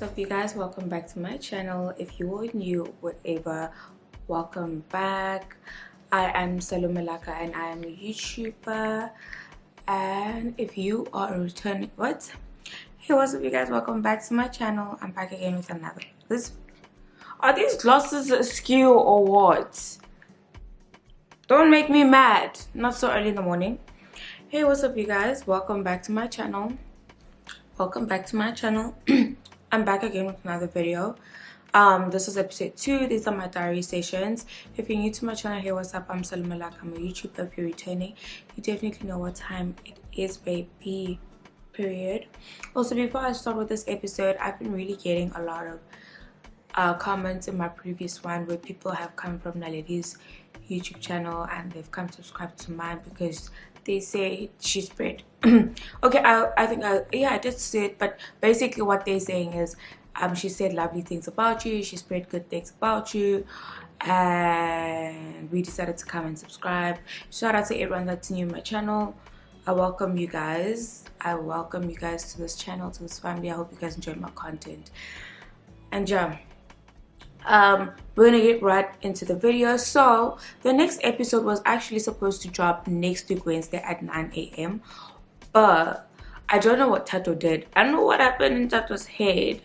up you guys? Welcome back to my channel. If you are new, whatever, welcome back. I am Salomelakka and I am a YouTuber. And if you are a returning hey, what's up you guys? Welcome back to my channel. I'm back again with another. Are these glasses askew or what? Don't make me mad. Not so early in the morning. Hey, what's up you guys? Welcome back to my channel. Welcome back to my channel. I'm back again with another video. This is episode 2. These are my diary sessions. If you're new to my channel, hey, what's up? I'm Salomelakka. I'm a YouTuber. If you're returning, you definitely know what time it is, baby. Period. Also, before I start with this episode, I've been really getting a lot of comments in my previous one where people have come from Naledi's YouTube channel and they've come to subscribe to mine because they say she spread okay, I think I did say it, but basically what they're saying is she said lovely things about you, she spread good things about you, and we decided to come and subscribe. Shout out to everyone that's new in my channel. I welcome you guys. I welcome you guys to this channel, to this family. I hope you guys enjoy my content. And yeah, we're gonna get right into the video. So the next episode was actually supposed to drop next week Wednesday at 9 AM, but I don't know what Tato did. I don't know what happened in Tato's head,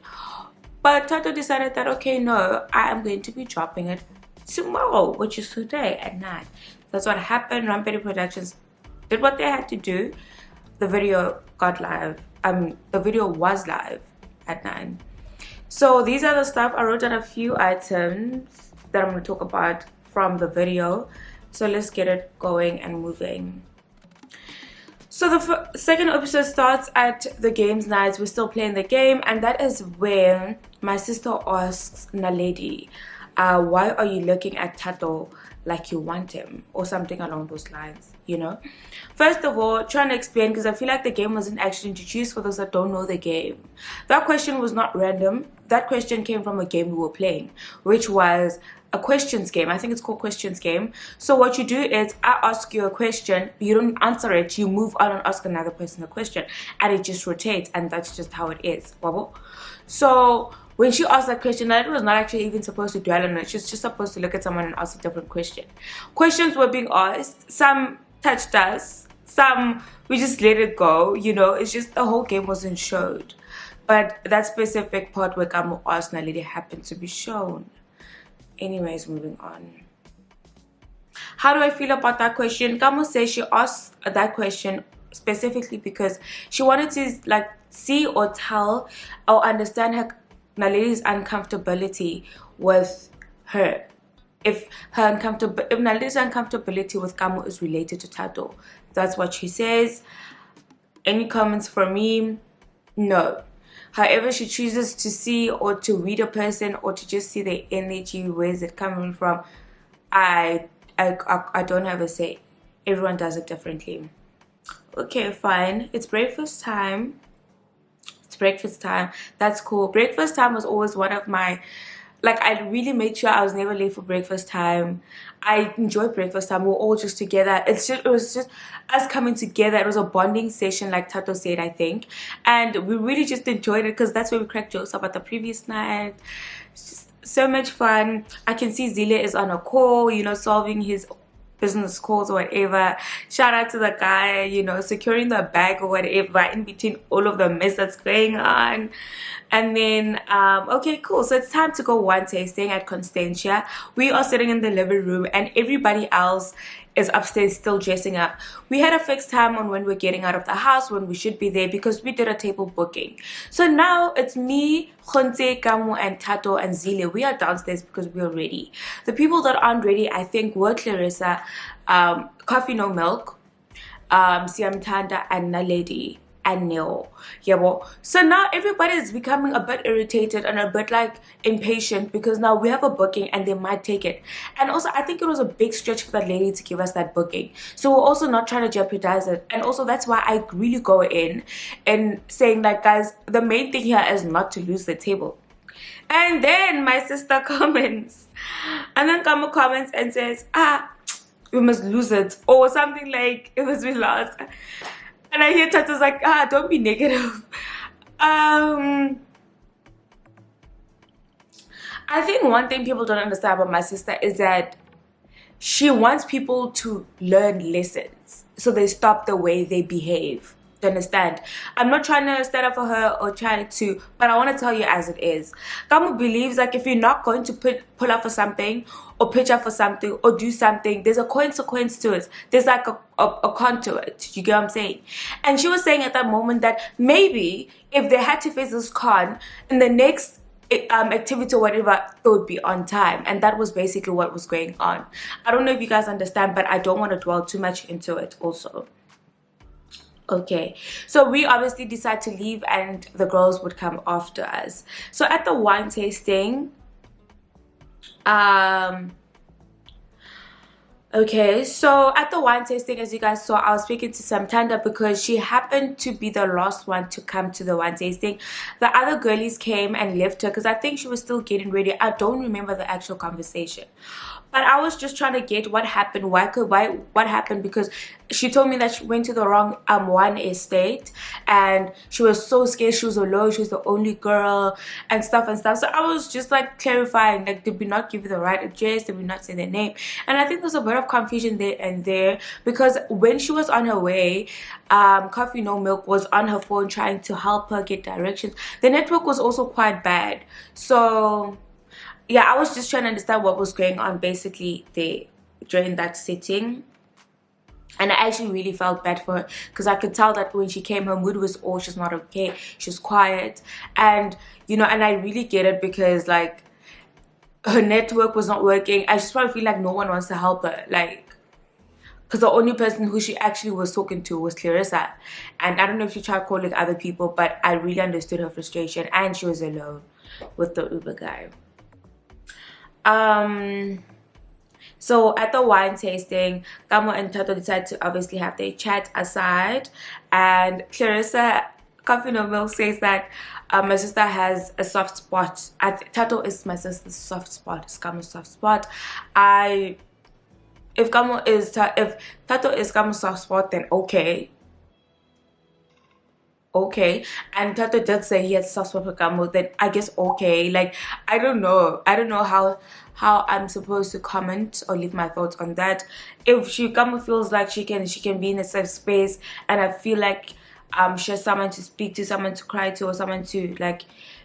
but Tato decided that okay, no, I am going to be dropping it tomorrow, which is today at 9. That's what happened. Rampedi Productions did what they had to do. The video got live. The video was live at 9. So these are the stuff. I wrote down a few items that I'm going to talk about from the video. So let's get it going and moving. So the second episode starts at the games nights. We're still playing the game, and that is when my sister asks Naledi, why are you looking at Tato like you want him, or something along those lines, you know. First of all, trying to explain, because I feel like the game wasn't actually introduced for those that don't know the game. That question was not random. That question came from a game we were playing, which was a questions game. I think it's called questions game. So what you do is I ask you a question, you don't answer it, you move on and ask another person a question, and it just rotates, and that's just how it is. Wobble. So when she asked that question, I was not actually even supposed to dwell on it. She was just supposed to look at someone and ask a different question. Questions were being asked. Some touched us. Some we just let it go. You know, it's just the whole game wasn't showed. But that specific part where Kamu asked Naledi happened to be shown. Anyways, moving on. How do I feel about that question? Kamu says she asked that question specifically because she wanted to like see or tell or understand her Naledi's uncomfortability with her. If Naledi's uncomfortability with Kamu is related to Tato. That's what she says. Any comments from me? No. However she chooses to see or to read a person or to just see their energy, where's it coming from, I don't have a say. Everyone does it differently. Okay, fine. It's breakfast time. Breakfast time. That's cool. Breakfast time was always one of my, like, I really made sure I was never late for breakfast time. I enjoyed breakfast time. We were all just together. It was just us coming together. It was a bonding session, like Tato said, I think, and we really just enjoyed it because that's where we cracked jokes about the previous night. It's just so much fun. I can see Zile is on a call, you know, solving his business calls or whatever. Shout out to the guy, you know, securing the bag or whatever in between all of the mess that's going on. And then okay, cool, so it's time to go wine tasting at Constantia. We are sitting in the living room and everybody else is upstairs still dressing up. We had a fixed time on when we're getting out of the house, when we should be there, because we did a table booking. So now it's me, Khonte, Kamu, and Tato and Zile. We are downstairs because we are ready. The people that aren't ready, I think, were Clarissa, Coffee No Milk, Siamtanda, and Naledi, and Neil. Yeah, well, so now everybody is becoming a bit irritated and a bit like impatient because now we have a booking and they might take it. And also I think it was a big stretch for that lady to give us that booking, so we're also not trying to jeopardize it. And also that's why I really go in and saying like, guys, the main thing here is not to lose the table. And then my sister comments, and then Kamu comments and says, we must lose it, or something like it was we lost. And I hear Tato's like, don't be negative. I think one thing people don't understand about my sister is that she wants people to learn lessons, so they stop the way they behave. Do you understand? I'm not trying to stand up for her or trying to, but I want to tell you as it is. Kamu believes like if you're not going to pull up for something or pitch up for something or do something, there's a consequence to it. There's like a con to it. You get what I'm saying? And she was saying at that moment that maybe if they had to face this con in the next activity or whatever, it would be on time. And that was basically what was going on. I don't know if you guys understand, but I don't want to dwell too much into it also. Okay, so we obviously decide to leave and the girls would come after us. So at the wine tasting, okay, so at the wine tasting, as you guys saw, I was speaking to Samtanda because she happened to be the last one to come to the wine tasting. The other girlies came and left her because I think she was still getting ready. I don't remember the actual conversation, but I was just trying to get what happened. What happened? Because she told me that she went to the wrong wine estate and she was so scared. She was alone. She was the only girl and stuff. So I was just like clarifying, like, did we not give you the right address? Did we not say their name? And I think there's a bit of confusion there because when she was on her way, Coffee No Milk was on her phone trying to help her get directions. The network was also quite bad. So yeah, I was just trying to understand what was going on basically there during that sitting. And I actually really felt bad for her because I could tell that when she came, her mood was off. She's not okay. She's quiet. And, you know, and I really get it because, like, her network was not working. I just probably feel like no one wants to help her. Like, because the only person who she actually was talking to was Clarissa. And I don't know if she tried calling other people, but I really understood her frustration. And she was alone with the Uber guy. So at the wine tasting, Kamo and Tato decided to obviously have their chat aside, and Clarissa, Coffee No Milk, says that my sister has a soft spot. Tato is my sister's soft spot. It's Kamo's soft spot. If Tato is Kamo's soft spot, then okay. And Tato did say he had soft spot for Kamo, then I guess okay. Like, I don't know how I'm supposed to comment or leave my thoughts on that. If Kamo feels like she can be in a safe space, and I feel like she has someone to speak to, someone to cry to, or someone to, like,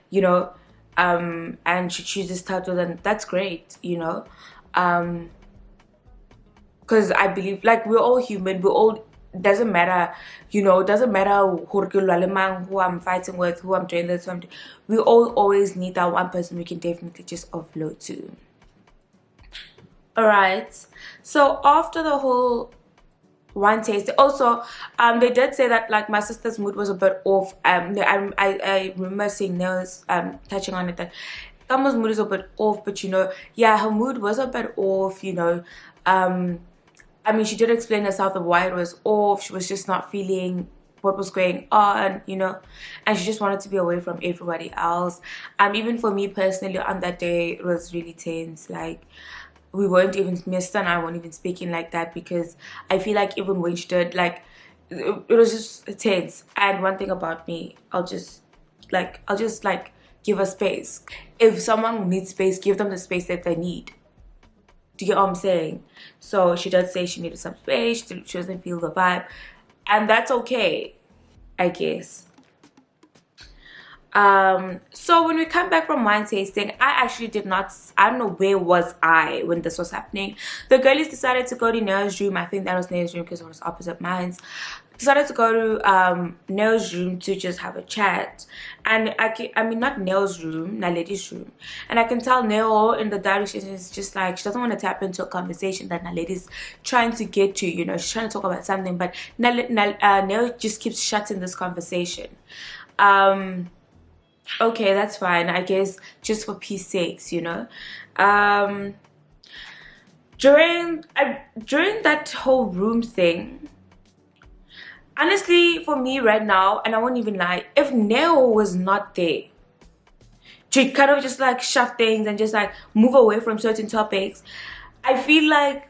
you know, and she chooses Tato, then that's great, you know, because I believe, like, we're all human, we're all, doesn't matter, you know, doesn't matter who I'm fighting with, who I'm doing this, we all always need that one person we can definitely just offload to. All right, so after the whole wine tasting, also they did say that, like, my sister's mood was a bit off. I remember seeing Nails touching on it, that Kamo's mood is a bit off, but, you know, yeah, her mood was a bit off, you know. I mean, she did explain herself of why it was off. She was just not feeling what was going on, you know, and she just wanted to be away from everybody else. Even for me personally, on that day, it was really tense. Like, we weren't even, Mr. and I weren't even speaking like that, because I feel like even when she did, like, it was just tense. And one thing about me, I'll just give her space. If someone needs space, give them the space that they need. Do you get what I'm saying? So she did say she needed some space. She doesn't feel the vibe, and that's okay, I guess. So when we come back from wine tasting, I actually did not, I don't know where was I when this was happening. The girlies decided to go to Nail's room. I think that was Nail's room because it was opposite mine. Decided to go to Nail's room to just have a chat. And I mean, not Nail's room, Naledi's room. And I can tell Nail in the direction is just like, she doesn't want to tap into a conversation that Naledi's trying to get to, you know. She's trying to talk about something, but Nail just keeps shutting this conversation. Okay, that's fine, I guess, just for peace sakes, you know. During that whole room thing, honestly, for me right now, and I won't even lie, if Neo was not there to kind of just like shove things and just like move away from certain topics, I feel like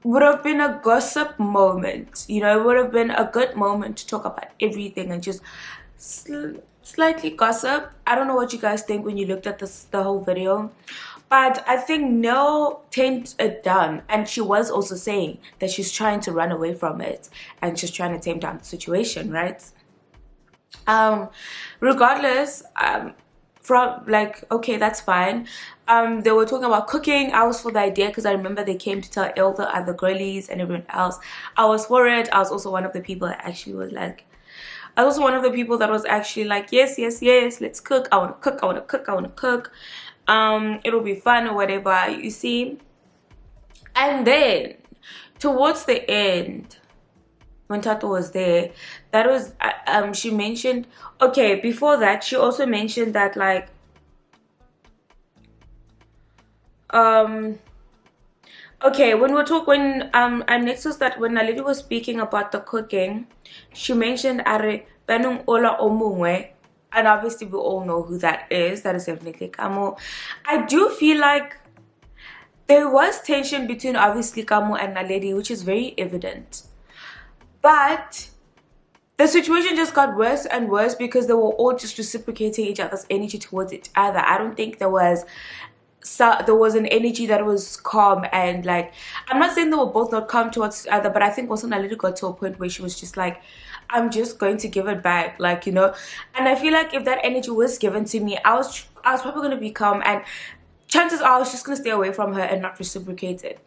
would have been a gossip moment, you know. It would have been a good moment to talk about everything and just slightly gossip. I don't know what you guys think when you looked at the whole video, but I think no tamed it down, and she was also saying that she's trying to run away from it and she's trying to tame down the situation, right? Regardless, from like, okay, that's fine. They were talking about cooking. I was for the idea because I remember they came to tell all the other girlies and everyone else. I was for it. I was also one of the people that actually was like, I was one of the people that was actually like, yes, yes, yes, let's cook. I want to cook. I want to cook. I want to cook. It'll be fun or whatever, you see. And then towards the end, when Tato was there, that was she mentioned, okay, before that she also mentioned that like okay, when next was that when Naledi was speaking about the cooking, she mentioned are benung ola omungwe, and obviously we all know who that is. That is definitely Kamo. I do feel like there was tension between obviously Kamo and Naledi, which is very evident. But the situation just got worse and worse because they were all just reciprocating each other's energy towards each other. I don't think there was an energy that was calm, and like, I'm not saying they were both not calm towards each other, but I think also Naledi got to a point where she was just like, I'm just going to give it back, like, you know. And I feel like if that energy was given to me, I was probably going to be calm, and chances are I was just going to stay away from her and not reciprocate it.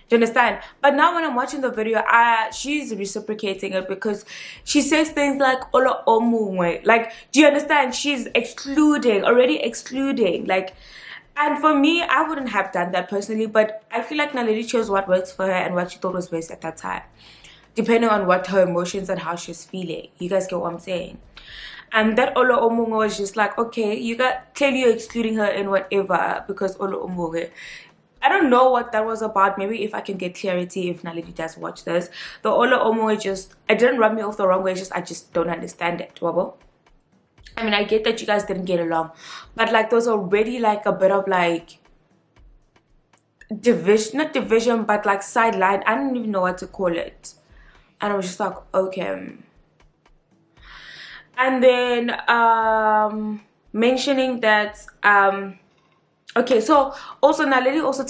Do you understand? But now when I'm watching the video, she's reciprocating it because she says things like "Ola omungwe." Like, do you understand? She's already excluding. Like, and for me, I wouldn't have done that personally. But I feel like Naledi chose what works for her and what she thought was best at that time, depending on what her emotions and how she's feeling. You guys get what I'm saying? And that Ola omungwe was just like, okay, clearly you're excluding her in whatever because Ola omungwe. I don't know what that was about. Maybe if I can get clarity, if Naledi does watch this. The Ola Omo, it didn't rub me off the wrong way. I just don't understand it, Wabo. I mean, I get that you guys didn't get along. But like, there was already like a bit of like division, not division, but like sideline. I don't even know what to call it. And I was just like, okay. And then mentioning that okay, so also Naledi also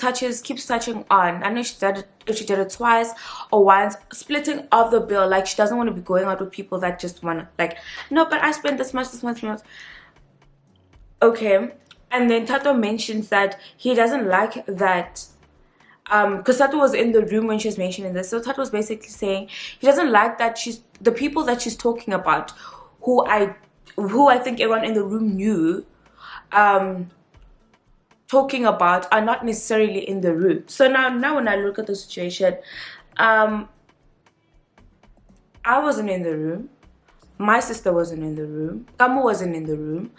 keeps touching on, I know she did it twice or once, splitting off the bill. Like, she doesn't want to be going out with people that just want to, like, no, but I spent this much. Okay. And then Tato mentions that he doesn't like that, because Tato was in the room when she was mentioning this. So Tato was basically saying he doesn't like that the people that she's talking about, who I think everyone in the room knew, talking about, are not necessarily in the room. So now when I look at the situation, I wasn't in the room, my sister wasn't in the room, Kamu wasn't in the room,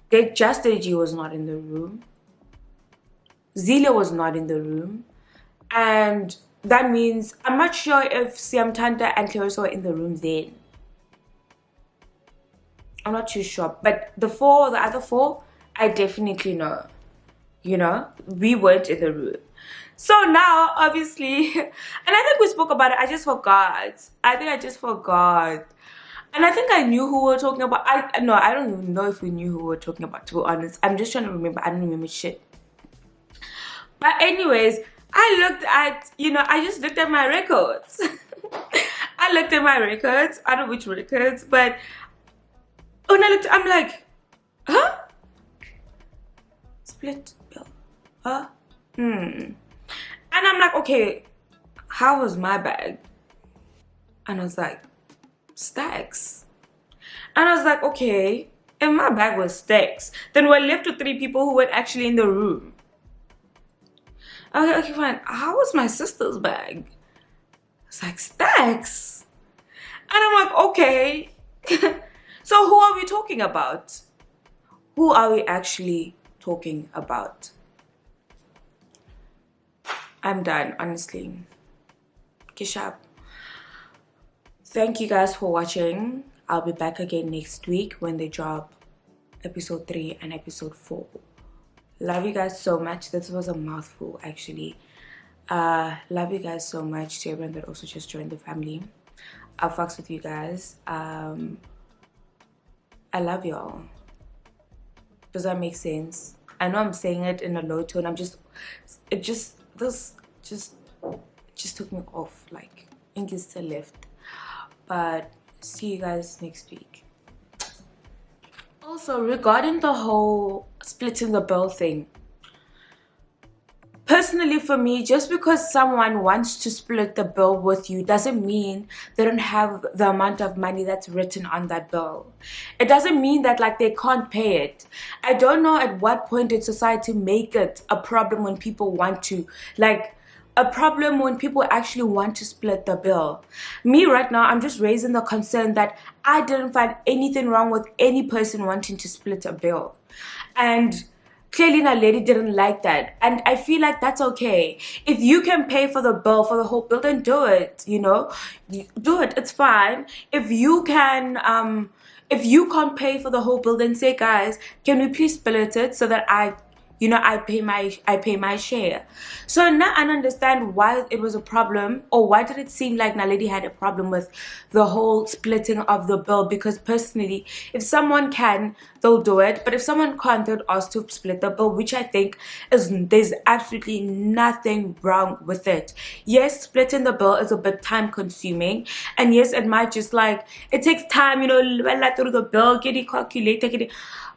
G was not in the room, Zila was not in the room, and that means I'm not sure if Siamtanda and Clarissa were in the room then. I'm not too sure, but the other four, I definitely know. You know, we weren't in the room. So now, obviously, and I think we spoke about it. I just forgot. And I think I knew who we were talking about. I don't even know if we knew who we were talking about, to be honest. I'm just trying to remember. I don't remember shit. But anyways, I just looked at my records. I looked at my records. I don't know which records, but when I looked, I'm like, huh? Split bill. Huh? And I'm like, okay, how was my bag? And I was like, stacks. And I was like, okay, if my bag was stacks, then we're left with 3 people who weren't actually in the room. Okay, fine. How was my sister's bag? It's like, stacks. And I'm like, okay. So who are we talking about? Who are we actually talking about? I'm done, honestly. Kishap. Thank you guys for watching. I'll be back again next week when they drop episode 3 and episode 4. Love you guys so much. This was a mouthful, actually. Love you guys so much. To everyone that also just joined the family, I'll fucks with you guys. I love y'all. Does that make sense? I know I'm saying it in a low tone. This just took me off. Like, ink is still left. But see you guys next week. Also, regarding the whole splitting the bill thing, personally for me, just because someone wants to split the bill with you doesn't mean they don't have the amount of money that's written on that bill. It doesn't mean that like they can't pay it. I don't know at what point did society make it a problem when people want to, like, a problem when people actually want to split the bill. Me right now, I'm just raising the concern that I didn't find anything wrong with any person wanting to split a bill. And clearly that lady didn't like that, and I feel like that's okay. If you can pay for the bill, for the whole bill, then do it, you know, do it, it's fine. If you can't pay for the whole bill, then say, guys, can we please split it so that I pay my share. So now I understand why it was a problem, or why did it seem like Naledi had a problem with the whole splitting of the bill. Because personally, if someone can, they'll do it. But if someone can't, they'll ask to split the bill, which I think there's absolutely nothing wrong with it. Yes, splitting the bill is a bit time consuming, and yes, it might just like, it takes time, through the bill, get it calculated,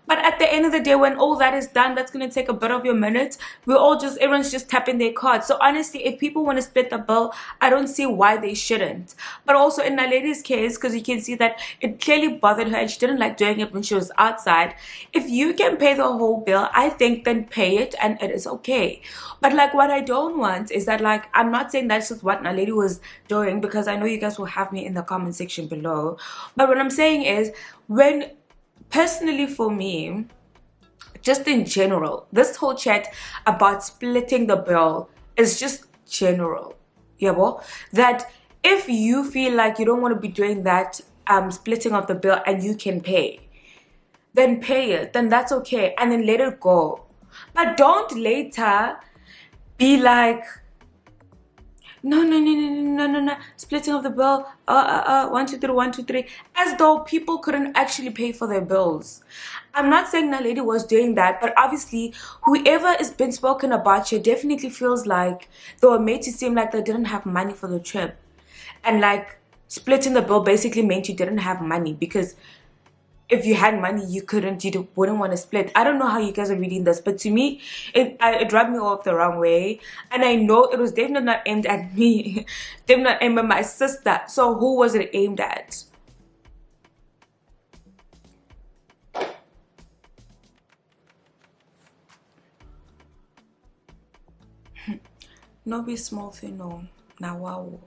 but at the end of the day, when all that is done, that's going to take a bit of your minutes. Everyone's just tapping their cards. So honestly, if people want to split the bill, I don't see why they shouldn't. But also in Naledi's case, because you can see that it clearly bothered her and she didn't like doing it when she was outside. If you can pay the whole bill, I think then pay it and it is okay. But like, what I don't want is that, like, I'm not saying that's just what Naledi was doing, because I know you guys will have me in the comment section below. But what I'm saying is, personally for me, just in general, this whole chat about splitting the bill is just general. Yeah, well, that if you feel like you don't want to be doing that splitting of the bill and you can pay, then pay it, then that's okay, and then let it go. But don't later be like, no, splitting of the bill, 1 2 3 1 2 3, as though people couldn't actually pay for their bills. I'm not saying that lady was doing that, but obviously whoever is been spoken about here definitely feels like they were made to seem like they didn't have money for the trip, and like splitting the bill basically meant you didn't have money, because if you had money, you wouldn't want to split. I don't know how you guys are reading this, but to me, it rubbed me off the wrong way. And I know it was definitely not aimed at me. Definitely not aimed at my sister. So who was it aimed at? No be small thing, no. Now wow.